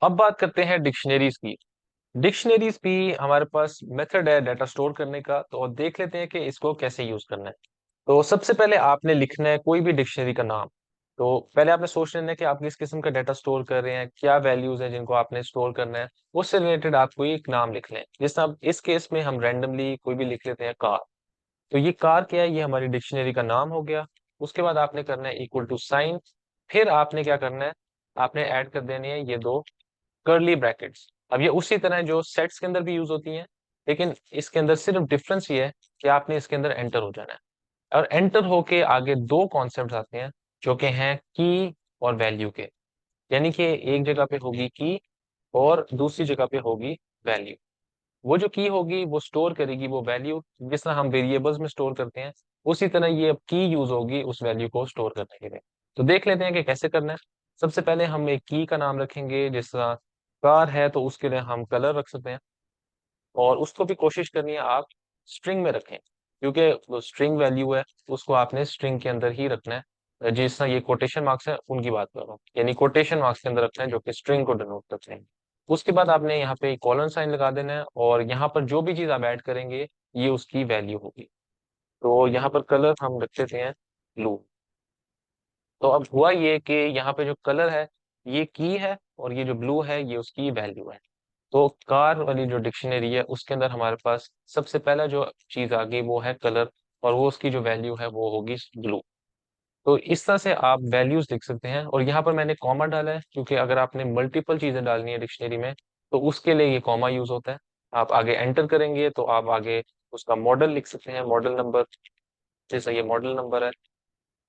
अब बात करते हैं डिक्शनरीज की। डिक्शनरीज भी हमारे पास मेथड है डाटा स्टोर करने का, तो देख लेते हैं कि इसको कैसे यूज करना है। तो सबसे पहले आपने लिखना है कोई भी डिक्शनरी का नाम। तो पहले आपने सोच लेना है कि आप किस किस्म का डाटा स्टोर कर रहे हैं, क्या वैल्यूज हैं जिनको आपने स्टोर करना है। उससे रिलेटेड आप कोई एक नाम लिख लें। जैसे अब इस केस में हम रैंडमली कोई भी लिख लेते हैं कार। तो ये कार क्या है, ये हमारी डिक्शनरी का नाम हो गया। उसके बाद आपने करना है इक्वल टू साइन। फिर आपने क्या करना है, आपने ऐड कर देनी है ये दो कर्ली ब्रैकेट्स। अब ये उसी तरह है जो सेट्स के अंदर भी यूज होती हैं, लेकिन इसके अंदर सिर्फ डिफरेंस ये है कि आपने इसके अंदर एंटर हो जाना है। और एंटर होके आगे दो कॉन्सेप्ट्स आते हैं जो कि हैं की और वैल्यू के। यानी कि एक जगह पे होगी की और दूसरी जगह पे होगी वैल्यू। वो जो की होगी वो स्टोर करेगी वो वैल्यू, जिस तरह हम वेरिएबल्स में स्टोर करते हैं उसी तरह ये अब की यूज होगी उस वैल्यू को स्टोर करने के लिए। तो देख लेते हैं कि कैसे करना है। सबसे पहले हम एक की का नाम रखेंगे। जिस तरह कार है तो उसके लिए हम कलर रख सकते हैं, और उसको भी कोशिश करनी है आप स्ट्रिंग में रखें, क्योंकि वो स्ट्रिंग वैल्यू है उसको आपने स्ट्रिंग के अंदर ही रखना है। जिस तरह ये कोटेशन मार्क्स है उनकी बात कर रहा हूँ, यानी कोटेशन मार्क्स के अंदर रखना है जो कि स्ट्रिंग को डिनोट करते हैं। उसके बाद आपने यहाँ पे कॉलन साइन लगा देना है, और यहाँ पर जो भी चीज आप ऐड करेंगे ये उसकी वैल्यू होगी। तो यहाँ पर कलर हम रख देते हैं ब्लू। तो अब हुआ ये कि यहाँ पे जो कलर है ये की है, और ये जो ब्लू है ये उसकी वैल्यू है। तो कार वाली जो डिक्शनरी है उसके अंदर हमारे पास सबसे पहला जो चीज आ गई वो है कलर, और वो उसकी जो वैल्यू है वो होगी ब्लू। तो इस तरह से आप वैल्यूज लिख सकते हैं, और यहाँ पर मैंने कॉमा डाला है क्योंकि अगर आपने मल्टीपल चीजें डालनी है डिक्शनरी में तो उसके लिए ये कॉमा यूज होता है। आप आगे एंटर करेंगे तो आप आगे उसका मॉडल लिख सकते हैं, मॉडल नंबर। जैसा ये मॉडल नंबर है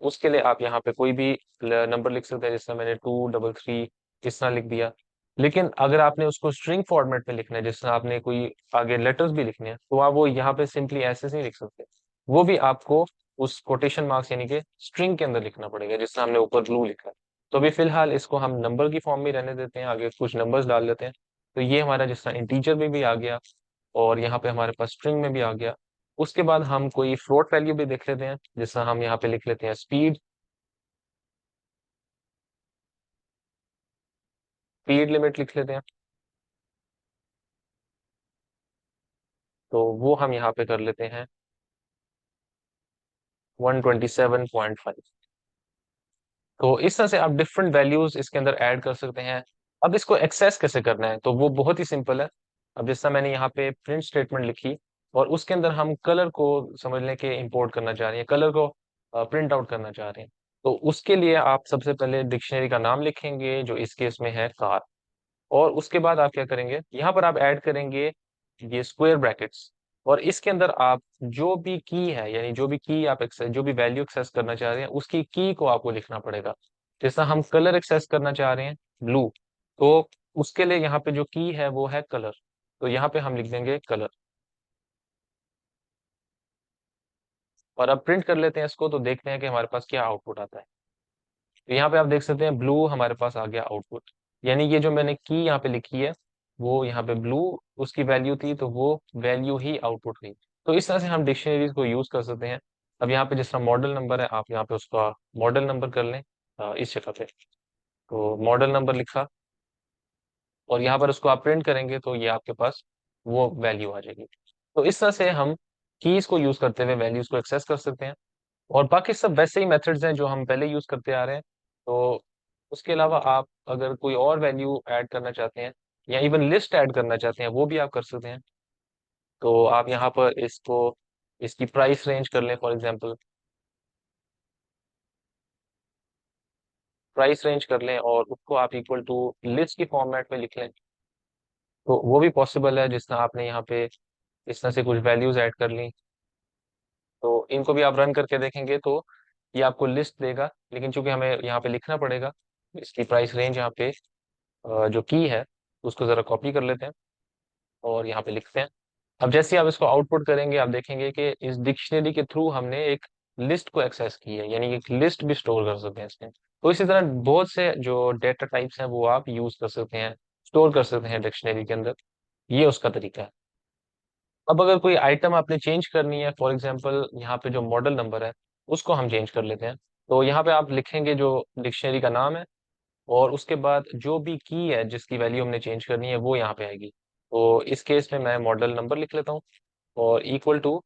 उसके लिए आप यहाँ पे कोई भी नंबर लिख सकते हैं, जैसे मैंने 233 इस तरह लिख दिया। लेकिन अगर आपने उसको स्ट्रिंग फॉर्मेट में लिखना है, जिस तरह आपने कोई आगे लेटर्स भी लिखने हैं, तो आप वो यहाँ पे सिंपली ऐसे से नहीं लिख सकते। वो भी आपको उस कोटेशन मार्क्स यानी कि स्ट्रिंग के अंदर लिखना पड़ेगा, जिस तरह हमने ऊपर ब्लू लिखा है। तो अभी फिलहाल इसको हम नंबर की फॉर्म में रहने देते हैं, आगे कुछ नंबर्स डाल लेते हैं। तो ये हमारा जिस तरह इंटीजर में भी आ गया, और यहाँ पे हमारे पास स्ट्रिंग में भी आ गया। उसके बाद हम कोई फ्लोट वैल्यू भी देख लेते हैं, जैसा हम यहाँ पे लिख लेते हैं स्पीड। स्पीड लिमिट लिख लेते हैं। तो वो हम यहाँ पे कर लेते हैं 127.5। तो इस तरह से आप डिफरेंट वैल्यूज इसके अंदर ऐड कर सकते हैं। अब इसको एक्सेस कैसे करना है तो वो बहुत ही सिंपल है। अब जैसा मैंने यहाँ पे प्रिंट स्टेटमेंट लिखी, और उसके अंदर हम कलर को समझ लें कि इंपोर्ट करना चाह रहे हैं, कलर को प्रिंट आउट करना चाह रहे हैं। तो उसके लिए आप सबसे पहले डिक्शनरी का नाम लिखेंगे जो इस केस में है कार। और उसके बाद आप क्या करेंगे, यहाँ पर आप ऐड करेंगे ये स्क्वायर ब्रैकेट्स। और इसके अंदर आप जो भी की है, यानी जो भी की आप एक्सेस, जो भी वैल्यू एक्सेस करना चाह रहे हैं उसकी की को आपको लिखना पड़ेगा। जैसा हम कलर एक्सेस करना चाह रहे हैं ब्लू, तो उसके लिए यहाँ पे जो की है वो है कलर। तो यहाँ पे हम लिख देंगे कलर। और अब प्रिंट कर लेते हैं इसको, तो देखते हैं कि हमारे पास क्या आउटपुट आता है। तो यहाँ पे आप देख सकते हैं ब्लू हमारे पास आ गया आउटपुट। यानी ये जो मैंने की यहाँ पे लिखी है वो यहाँ पे ब्लू उसकी वैल्यू थी, तो वो वैल्यू ही आउटपुट हुई। तो इस तरह से हम डिक्शनरीज को यूज कर सकते हैं। अब यहाँ पे जिस तरह मॉडल नंबर है आप यहाँ पे उसका मॉडल नंबर कर लें इस जगह पे। तो मॉडल नंबर लिखा, और यहाँ पर उसको आप प्रिंट करेंगे तो ये आपके पास वो वैल्यू आ जाएगी। तो इस तरह से हम कीज को यूज करते हुए वैल्यूज को एक्सेस कर सकते हैं। और बाकी सब वैसे ही मेथड्स हैं जो हम पहले यूज करते आ रहे हैं। तो उसके अलावा आप अगर कोई और वैल्यू ऐड करना चाहते हैं या इवन लिस्ट ऐड करना चाहते हैं वो भी आप कर सकते हैं। तो आप यहाँ पर इसको इसकी प्राइस रेंज कर लें फॉर एग्जांपल। प्राइस रेंज कर लें और उसको आप इक्वल टू लिस्ट की फॉर्मेट में लिख लें। तो वो भी पॉसिबल है, जिस तरह आपने यहाँ पे इस तरह से कुछ वैल्यूज ऐड कर ली। तो इनको भी आप रन करके देखेंगे तो ये आपको लिस्ट देगा, लेकिन चूंकि हमें यहाँ पे लिखना पड़ेगा इसकी प्राइस रेंज यहाँ पे जो की है उसको जरा कॉपी कर लेते हैं और यहाँ पे लिखते हैं। अब जैसे ही आप इसको आउटपुट करेंगे आप देखेंगे कि इस डिक्शनरी के थ्रू हमने एक लिस्ट को एक्सेस की है, यानी एक लिस्ट भी स्टोर कर सकते हैं इसमें। तो इसी तरह बहुत से जो डेटा टाइप्स हैं वो आप यूज कर सकते हैं, स्टोर कर सकते हैं डिक्शनरी के अंदर। ये उसका तरीका है। अब अगर कोई आइटम आपने चेंज करनी है, फॉर एग्जांपल यहाँ पे जो मॉडल नंबर है उसको हम चेंज कर लेते हैं। तो यहाँ पे आप लिखेंगे जो डिक्शनरी का नाम है, और उसके बाद जो भी की है जिसकी वैल्यू हमने चेंज करनी है वो यहाँ पे आएगी। तो इस केस में मैं मॉडल नंबर लिख लेता हूँ और इक्वल टू,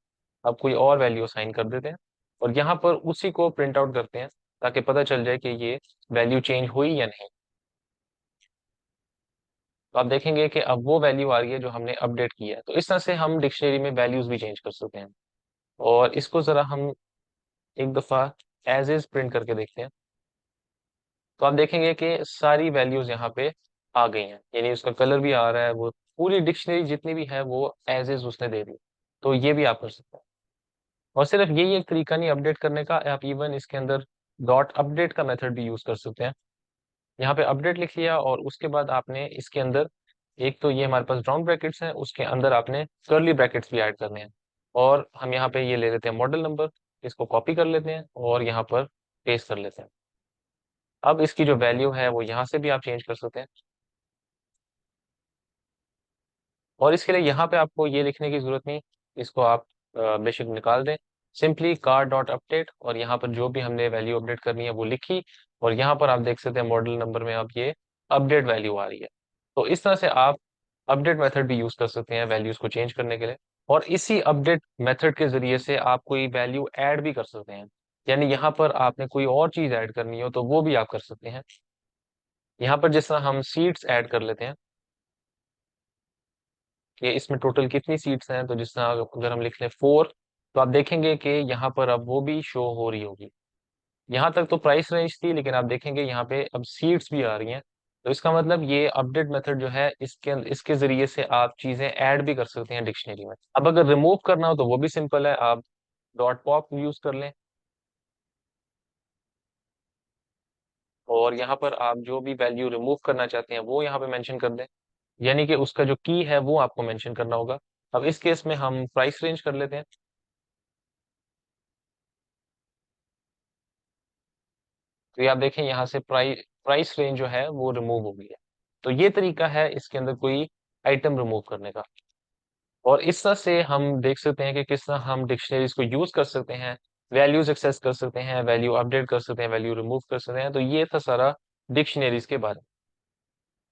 अब कोई और वैल्यू असाइन कर देते हैं और यहाँ पर उसी को प्रिंट आउट करते हैं ताकि पता चल जाए कि ये वैल्यू चेंज हुई या नहीं। तो आप देखेंगे कि अब वो वैल्यू आ रही है जो हमने अपडेट की है। तो इस तरह से हम डिक्शनरी में वैल्यूज भी चेंज कर सकते हैं। और इसको जरा हम एक दफा एज इज प्रिंट करके देखते हैं। तो आप देखेंगे कि सारी वैल्यूज यहाँ पे आ गई हैं, यानी उसका कलर भी आ रहा है, वो पूरी डिक्शनरी जितनी भी है वो एज इज उसने दे दी। तो ये भी आप कर सकते हैं। और सिर्फ यही एक तरीका नहीं अपडेट करने का, आप इवन इसके अंदर डॉट अपडेट का मेथड भी यूज कर सकते हैं। यहाँ पे अपडेट लिख लिया और उसके बाद आपने इसके अंदर, एक तो ये हमारे पास राउंड ब्रैकेट्स हैं, उसके अंदर आपने कर्ली ब्रैकेट्स भी ऐड करने हैं। और हम यहाँ पे ये ले लेते हैं मॉडल नंबर, इसको कॉपी कर लेते हैं और यहाँ पर पेस्ट कर लेते हैं। अब इसकी जो वैल्यू है वो यहाँ से भी आप चेंज कर सकते हैं। और इसके लिए यहाँ पे आपको ये लिखने की जरूरत नहीं, इसको आप बेशक निकाल दें। सिंपली कार डॉट अपडेट और यहाँ पर जो भी हमने वैल्यू अपडेट करनी है वो लिखी। और यहाँ पर आप देख सकते हैं मॉडल नंबर में अब ये अपडेट वैल्यू आ रही है। तो इस तरह से आप अपडेट मेथड भी यूज कर सकते हैं वैल्यूज को चेंज करने के लिए। और इसी अपडेट मेथड के जरिए से आप कोई वैल्यू ऐड भी कर सकते हैं, यानी यहाँ पर आपने कोई और चीज ऐड करनी हो तो वो भी आप कर सकते हैं। यहाँ पर जिस तरह हम सीट्स ऐड कर लेते हैं कि इसमें टोटल कितनी सीट्स हैं, तो जिस तरह अगर हम लिख लें 4, तो आप देखेंगे कि यहाँ पर अब वो भी शो हो रही होगी। यहाँ तक तो प्राइस रेंज थी, लेकिन आप देखेंगे यहाँ पे अब सीट्स भी आ रही हैं। तो इसका मतलब ये अपडेट मेथड जो है इसके जरिए से आप चीजें ऐड भी कर सकते हैं डिक्शनरी में। अब अगर रिमूव करना हो तो वो भी सिंपल है, आप डॉट पॉप यूज कर लें और यहाँ पर आप जो भी वैल्यू रिमूव करना चाहते हैं वो यहाँ पे मेंशन कर दें, यानी कि उसका जो की है वो आपको मेंशन करना होगा। अब इस केस में हम प्राइस रेंज कर लेते हैं। तो ये आप देखें यहाँ से प्राइस रेंज जो है वो रिमूव हो गई है। तो ये तरीका है इसके अंदर कोई आइटम रिमूव करने का। और इस तरह से हम देख सकते हैं कि किस तरह हम डिक्शनरीज को यूज कर सकते हैं, वैल्यूज एक्सेस कर सकते हैं, वैल्यू अपडेट कर सकते हैं, वैल्यू रिमूव कर सकते हैं। तो ये था सारा डिक्शनरीज के बारे में।